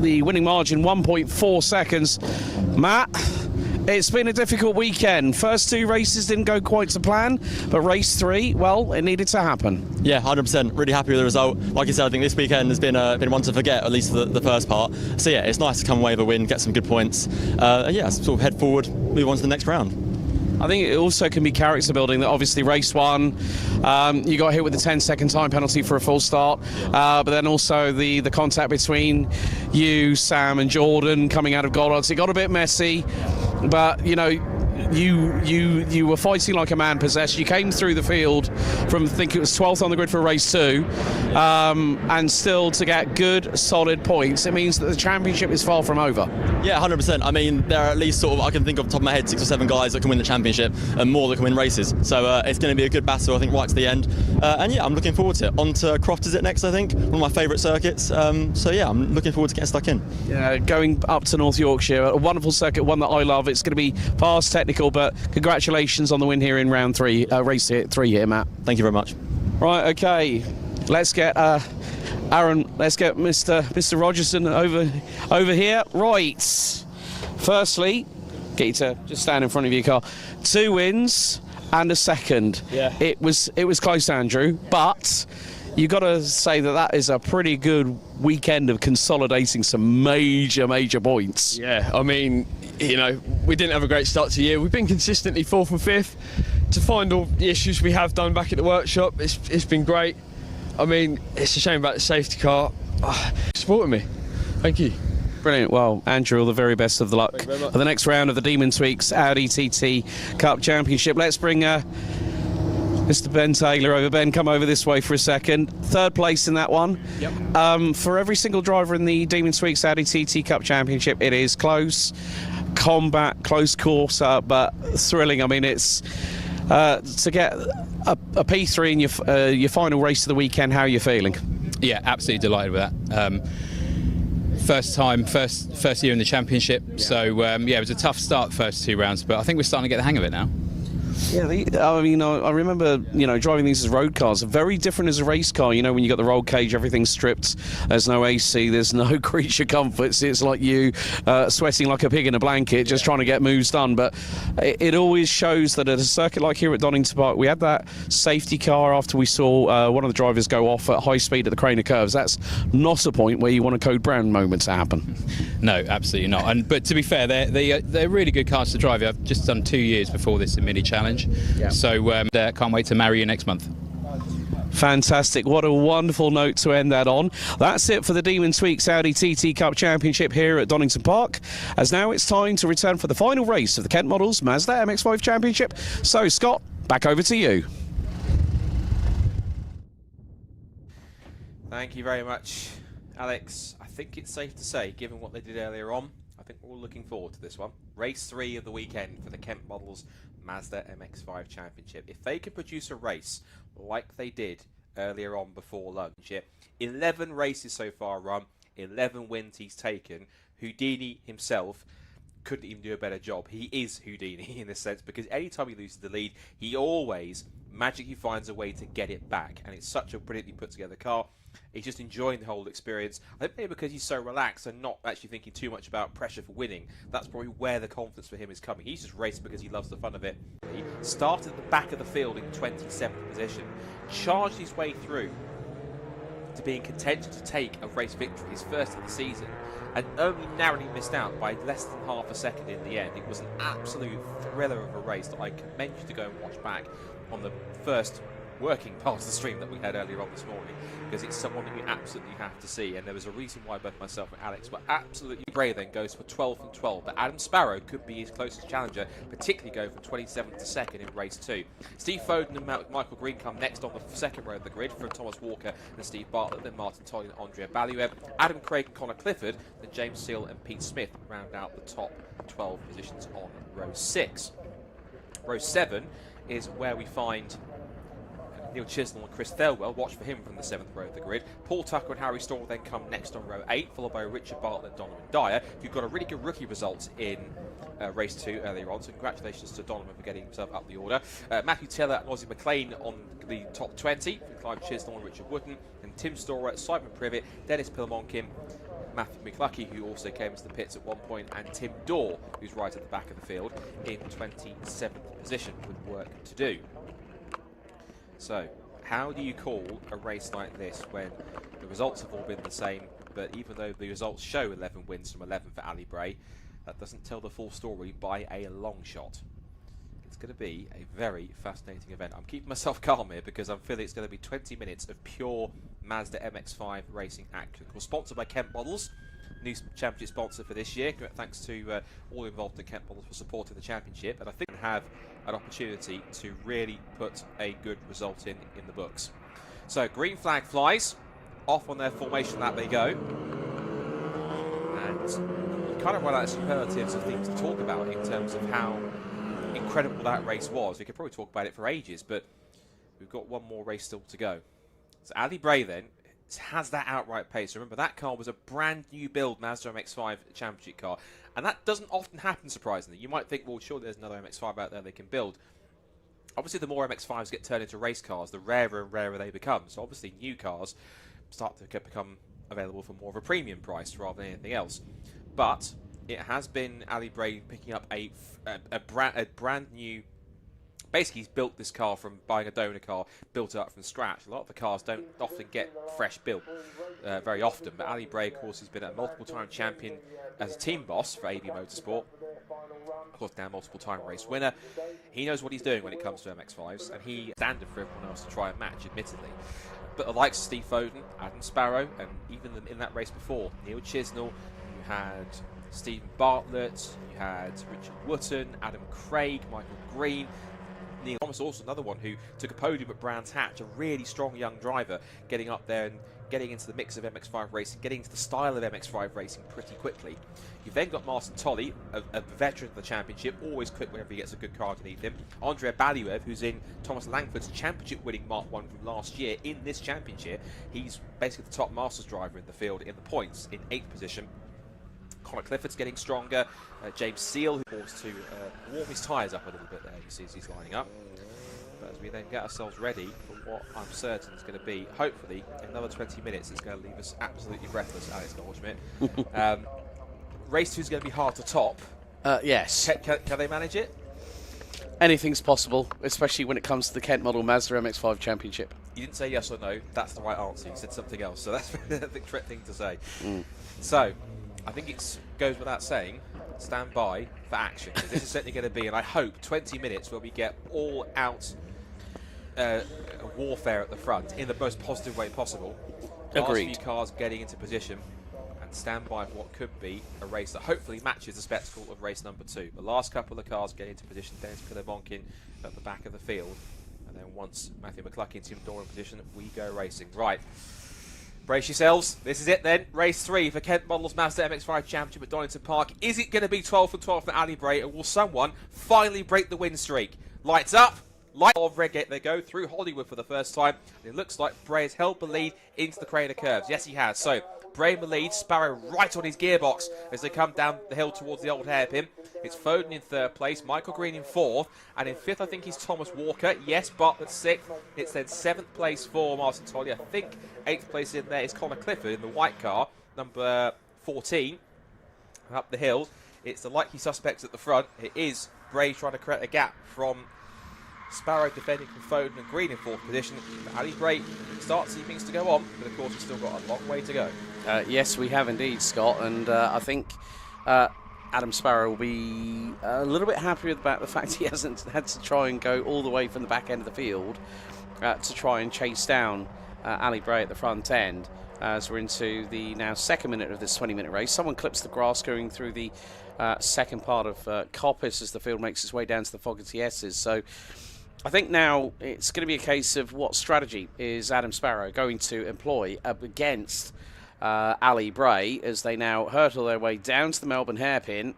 The winning margin, 1.4 seconds. Matt, it's been a difficult weekend. First 2 races didn't go quite to plan, but race 3, well, it needed to happen. Yeah, 100%. Really happy with the result. Like you said, I think this weekend has been one to forget, at least the first part. So yeah, it's nice to come away with a win, get some good points, and yeah, sort of head forward, move on to the next round. I think it also can be character building. That obviously race 1, you got hit with the 10-second time penalty for a full start, but then also the contact between you, Sam, and Jordan coming out of Goddard's. It got a bit messy, but you know, you were fighting like a man possessed. You came through the field from, I think it was 12th on the grid for race 2, and still to get good, solid points. It means that the championship is far from over. Yeah, 100%. I mean, there are at least sort of, I can think off the top of my head, 6 or 7 guys that can win the championship and more that can win races. So it's going to be a good battle, I think, right to the end. And yeah, I'm looking forward to it. On to Croft is it next, I think, one of my favourite circuits. So yeah, I'm looking forward to getting stuck in. Yeah, going up to North Yorkshire, a wonderful circuit, one that I love. It's going to be fast, technical, but congratulations on the win here in round 3, race 3 here, Matt. Thank you very much. Right, okay, let's get Aaron, let's get Mr. Rogerson over here. Right, firstly, get you to just stand in front of your car. 2 wins and a second. Yeah. It was close, Andrew, but you got to say that is a pretty good weekend of consolidating some major points. Yeah, I mean, you know, we didn't have a great start to the year. We've been consistently 4th and 5th. To find all the issues we have done back at the workshop, it's been great. I mean, it's a shame about the safety car. Supporting me. Thank you. Brilliant. Well, Andrew, all the very best of the luck for the next round of the Demon Tweeks Audi TT Cup Championship. Let's bring Mr. Ben Taylor over. Ben, come over this way for a second. 3rd place in that one. Yep. For every single driver in the Demon Tweeks Audi TT Cup Championship, it is close combat, close course, but thrilling. I mean, it's to get a P3 in your final race of the weekend. How are you feeling? Yeah, absolutely delighted with that. First year in the championship, so yeah, it was a tough start first 2 rounds, but I think we're starting to get the hang of it now. Yeah, I mean, I remember, you know, driving these as road cars. Very different as a race car. You know, when you got the roll cage, everything's stripped. There's no AC. There's no creature comforts. It's like you sweating like a pig in a blanket, just trying to get moves done. But it always shows that at a circuit like here at Donington Park, we had that safety car after we saw one of the drivers go off at high speed at the Craner curves. That's not a point where you want a Code Brown moment to happen. No, absolutely not. But to be fair, they're really good cars to drive. I've just done 2 years before this mini challenge. Yeah. So can't wait to marry you next month. Fantastic. What a wonderful note to end that on. That's it for the Demon Tweeks Audi TT Cup Championship here at Donington Park, as now it's time to return for the final race of the Kent Models Mazda MX-5 Championship. So, Scott, back over to you. Thank you very much, Alex. I think it's safe to say, given what they did earlier on, I think we're all looking forward to this one. Race 3 of the weekend for the Kent Models Mazda MX-5 Championship. If they can produce a race like they did earlier on before lunch, 11 races so far run, 11 wins he's taken. Houdini himself couldn't even do a better job. He is Houdini in this sense, because anytime he loses the lead, he always magically finds a way to get it back, and it's such a brilliantly put together car. He's just enjoying the whole experience. I think maybe because he's so relaxed and not actually thinking too much about pressure for winning, that's probably where the confidence for him is coming. He's just racing because he loves the fun of it. He started at the back of the field in 27th position, charged his way through to be in contention to take a race victory, his first of the season, and only narrowly missed out by less than half a second in the end. It was an absolute thriller of a race that I commend you to go and watch back on the first working part of the stream that we had earlier on this morning, because it's someone that you absolutely have to see, and there was a reason why both myself and Alex were absolutely brave. Then goes for 12 and 12, but Adam Sparrow could be his closest challenger, particularly going from 27th to 2nd in race 2. Steve Foden and Michael Green come next on the second row of the grid from Thomas Walker and Steve Bartlett, then Martin Tolley and Andrea Baluev, Adam Craig and Connor Clifford, then James Seal and Pete Smith round out the top 12 positions on row 6. Row 7 is where we find Neil Chisnell and Chris Thelwell. Watch for him from the 7th row of the grid. Paul Tucker and Harry Storr then come next on row 8, followed by Richard Bartlett and Donovan Dyer, who got a really good rookie result in race 2 earlier on, so congratulations to Donovan for getting himself up the order. Matthew Taylor and Ozzie McLean on the top 20, from Clive Chisnell and Richard Wooden, and Tim Storer, Simon Privet, Dennis Pilmonkin, Matthew McLucky, who also came into the pits at one point, and Tim Dorr, who's right at the back of the field, in 27th position with work to do. So, how do you call a race like this when the results have all been the same, but even though the results show 11 wins from 11 for Ali Bray, that doesn't tell the full story by a long shot. It's going to be a very fascinating event. I'm keeping myself calm here because I'm feeling it's going to be 20 minutes of pure Mazda MX-5 racing action. We're sponsored by Kent Models, new championship sponsor for this year. Thanks to all involved in Kent Models for supporting the championship, and I think we have an opportunity to really put a good result in the books. So green flag flies, off on their formation lap they go, and you kind of run out of superlatives of things to talk about in terms of how incredible that race was. We could probably talk about it for ages, but we've got one more race still to go. So Ali Bray then has that outright pace. Remember, that car was a brand new build Mazda MX-5 championship car, and that doesn't often happen, surprisingly. You might think, well, sure, there's another MX-5 out there they can build. Obviously, the more MX-5s get turned into race cars, the rarer and rarer they become. So obviously, new cars start to become available for more of a premium price rather than anything else. But it has been Ali Bray picking up a brand new. Basically, he's built this car from buying a donor car, built it up from scratch. A lot of the cars don't often get fresh built very often, but Ali Bray, of course, has been a multiple-time champion as a team boss for AB Motorsport. Of course, now multiple-time race winner. He knows what he's doing when it comes to MX-5s, and he standard for everyone else to try and match, admittedly. But the likes of Steve Foden, Adam Sparrow, and even in that race before, Neil Chisnell, you had Stephen Bartlett, you had Richard Wooten, Adam Craig, Michael Green, Neil Thomas, also another one who took a podium at Brands Hatch, a really strong young driver, getting up there and getting into the mix of MX-5 racing, getting into the style of MX-5 racing pretty quickly. You've then got Martin Tolley, a veteran of the championship, always quick whenever he gets a good car underneath him. Andrea Baluev, who's in Thomas Langford's championship-winning Mark 1 from last year in this championship. He's basically the top Masters driver in the field in the points, in 8th position. Connor Clifford's getting stronger. James Seal, who wants to warm his tyres up a little bit there, you see as he's lining up. But as we then get ourselves ready for what I'm certain is going to be, hopefully, in another 20 minutes, it's going to leave us absolutely breathless, Alex Goldschmidt. Race 2 is going to be hard to top. Yes. Can they manage it? Anything's possible, especially when it comes to the Kent Model Mazda MX-5 Championship. You didn't say yes or no. That's the right answer. You said something else, so that's the correct thing to say. So, I think it goes without saying, stand by for action. This is certainly going to be, and I hope, 20 minutes where we get all-out warfare at the front in the most positive way possible. Agreed. Last few cars getting into position, and stand by for what could be a race that hopefully matches the spectacle of race number 2. The last couple of cars getting into position, Dennis Pilmonkin at the back of the field, and then once Matthew McLucky and Tim Dorr in position, we go racing. Right. Brace yourselves. This is it then. Race 3 for Kent Models Mazda MX-5 Championship at Donington Park. Is it going to be 12 for 12 for Ali Bray, or will someone finally break the win streak? Lights up. Light of red gate they go through Hollywood for the first time. And it looks like Bray has held the lead into the Crater Curves. Yes, he has. So, Bray in the lead, Sparrow right on his gearbox as they come down the hill towards the old hairpin. It's Foden in 3rd place, Michael Green in 4th, and in 5th I think he's Thomas Walker. Yes, Bartlett 6th. It's then 7th place for Martin Tolley. I think 8th place in there is Connor Clifford in the white car, number 14. Up the hill, it's the likely suspects at the front. It is Bray trying to create a gap from Sparrow defending from Foden and Green in 4th position. Ali Bray starts seeing things to go on, but of course we've still got a long way to go. Yes, we have indeed, Scott, and I think Adam Sparrow will be a little bit happy about the fact he hasn't had to try and go all the way from the back end of the field to try and chase down Ali Bray at the front end as we're into the now second minute of this 20-minute race. Someone clips the grass going through the second part of Coppice as the field makes its way down to the Fogarty S's. So I think now it's going to be a case of what strategy is Adam Sparrow going to employ up against Ali Bray as they now hurtle their way down to the Melbourne hairpin,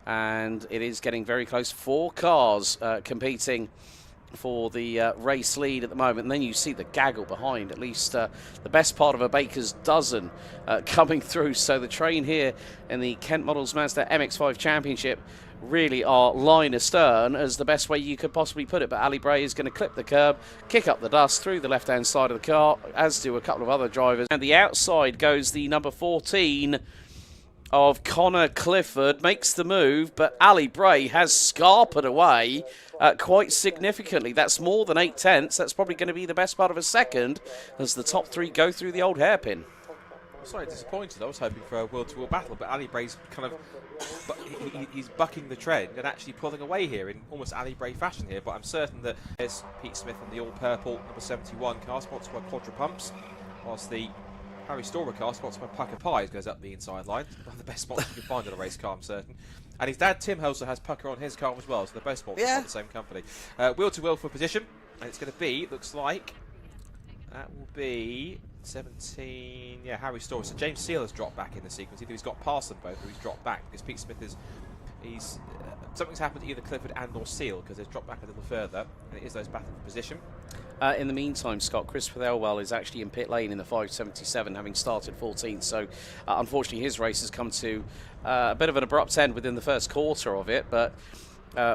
and it is getting very close. 4 cars competing for the race lead at the moment, and then you see the gaggle behind, at least the best part of a baker's dozen coming through. So the train here in the Kent Models Mazda MX-5 Championship really are line astern as the best way you could possibly put it. But Ali Bray is going to clip the curb, kick up the dust through the left-hand side of the car, as do a couple of other drivers. And the outside goes the number 14 of Connor Clifford, makes the move, but Ali Bray has scarpered away quite significantly. That's more than 8 tenths. That's probably going to be the best part of a second as the top 3 go through the old hairpin. I'm slightly disappointed. I was hoping for a world-to-world battle, but Ali Bray's kind of he's bucking the trend and actually pulling away here in almost Ali Bray fashion here. But I'm certain that there's Pete Smith on the all-purple number 71 car, sponsored by Quadra Pumps, whilst the Harry Storer car, sponsored by Pucker Pies, goes up the inside line. One of the best spots you can find on a race car, I'm certain. And his dad Tim also has Pucker on his car as well, so they're both sponsored by the same company. Wheel-to-wheel for position, and it's going to be, looks like, that will be 17, yeah, Harry Storer. So James Seal has dropped back in the sequence. Either he's got past them both or he's dropped back, because Pete Smith is, something's happened to either Clifford and or Seal, because they've dropped back a little further, and it is those battling for position. In the meantime, Scott, Christopher Elwell is actually in pit lane in the 577, having started 14th. So, unfortunately, his race has come to a bit of an abrupt end within the first quarter of it. But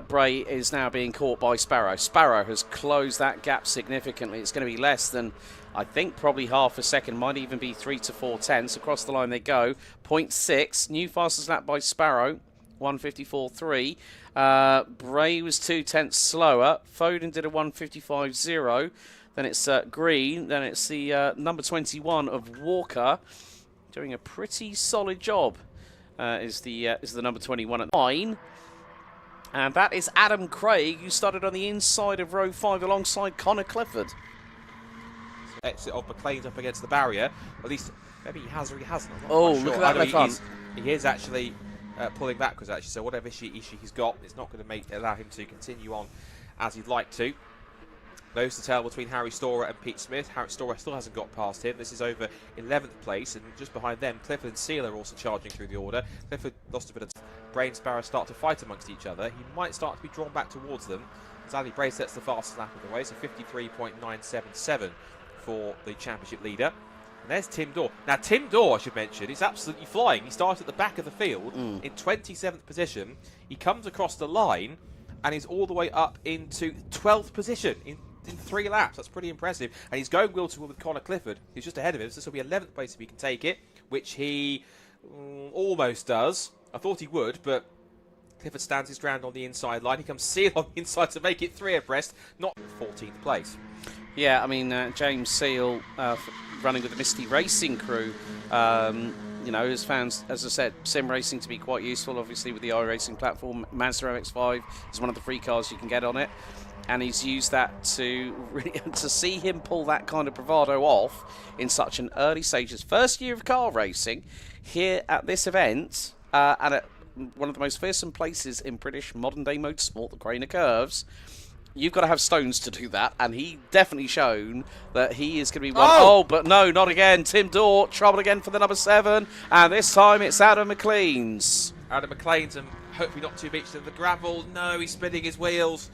Bray is now being caught by Sparrow. Sparrow has closed that gap significantly. It's going to be less than, I think, probably half a second. Might even be 3 to 4 tenths. Across the line they go. 0.6. New fastest lap by Sparrow. 154.3. Bray was 2 tenths slower. Foden did a 155.0. Then it's Green. Then it's the number 21 of Walker, doing a pretty solid job. Is the number 21 at 9. And that is Adam Craig, who started on the inside of row 5 alongside Connor Clifford. Exit of McLean's up against the barrier. At least maybe he has or he hasn't. Oh, look at that left front. He is actually pulling backwards, actually. So whatever issue he's got, it's not going to allow him to continue on as he'd like to. Nose to tail between Harry Storer and Pete Smith. Harry Storer still hasn't got past him. This is over 11th place, and just behind them, Clifford and Seal are also charging through the order. Clifford lost a bit of Bray and Sparrow start to fight amongst each other. He might start to be drawn back towards them as Ali Bray sets the fastest lap of the way, so 53.977 for the championship leader. And there's Tim Dorr. Now, Tim Dorr, I should mention, is absolutely flying. He started at the back of the field in 27th position. He comes across the line and he's all the way up into 12th position in 3 laps. That's pretty impressive. And he's going wheel-to-wheel with Connor Clifford, who's just ahead of him. So this will be 11th place if he can take it, which he almost does. I thought he would, but Clifford stands his ground on the inside line. He comes Seal on the inside to make it 3 abreast, not 14th place. Yeah, I mean, James Seal, running with the Misty Racing crew, you know, has found, as I said, sim racing to be quite useful. Obviously, with the iRacing platform, Mazda MX-5 is one of the free cars you can get on it. And he's used that to really, to see him pull that kind of bravado off in such an early stage. His first year of car racing here at this event, and at one of the most fearsome places in British modern-day motorsport, the Craner Curves. You've got to have stones to do that, and he definitely shown that he is going to be one. Oh, but no, not again. Tim Dorr, trouble again for the number 7, and this time it's Adam McLean's. Adam McLean's, and hopefully not too much to the gravel. No, he's spinning his wheels.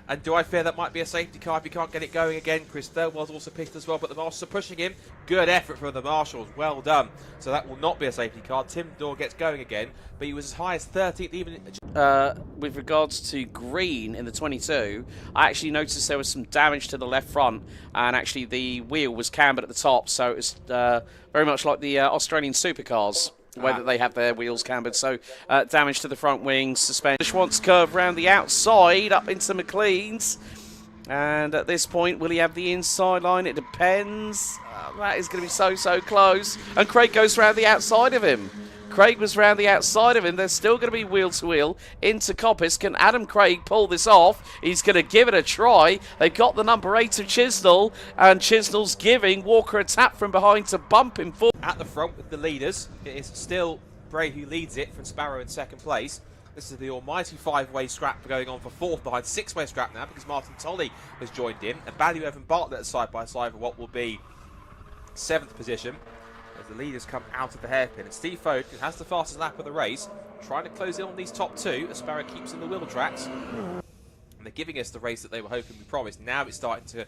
And do I fear that might be a safety car if he can't get it going again? Chris Thirlwell's also pissed as well, but the Marshals are pushing him. Good effort from the Marshals, well done. So that will not be a safety car. Tim Dorr gets going again, but he was as high as 13th even. With regards to Green in the 22, I actually noticed there was some damage to the left front, and actually the wheel was cambered at the top, so it was very much like the Australian supercars. The way that they have their wheels cambered, so damage to the front wings, suspension. Schwantz curve round the outside, up into McLean's. And at this point, will he have the inside line? It depends. That is going to be so close. And Craig goes round the outside of him. Craig was round the outside of him. They're still going to be wheel to wheel into Coppice. Can Adam Craig pull this off? He's going to give it a try. They've got the number 8 of Chisnell, and Chisnell's giving Walker a tap from behind to bump him forward. At the front with the leaders, it is still Bray who leads it from Sparrow in second place. This is the almighty 5-way scrap going on for fourth behind 6-way scrap now because Martin Tolley has joined in. And Ballyou and Bartlett side by side for what will be 7th position as the leaders come out of the hairpin. And Steve Foden, who has the fastest lap of the race, trying to close in on these top 2 as Sparrow keeps in the wheel tracks. And they're giving us the race that they were hoping we promised. Now it's starting to...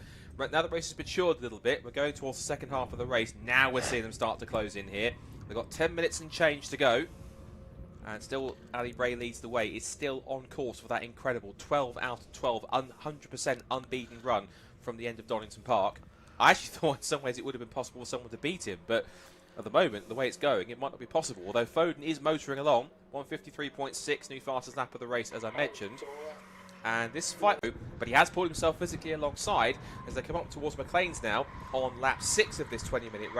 Now the race has matured a little bit. We're going towards the second half of the race. Now we're seeing them start to close in here. They've got 10 minutes and change to go. And still, Ali Bray leads the way. It's still on course for that incredible 12 out of 12, 100% unbeaten run from the end of Donington Park. I actually thought in some ways it would have been possible for someone to beat him, but at the moment, the way it's going, it might not be possible. Although Foden is motoring along, 153.6, new fastest lap of the race, as I mentioned. And this fight, but he has pulled himself physically alongside as they come up towards McLean's now on lap 6 of this 20-minute race.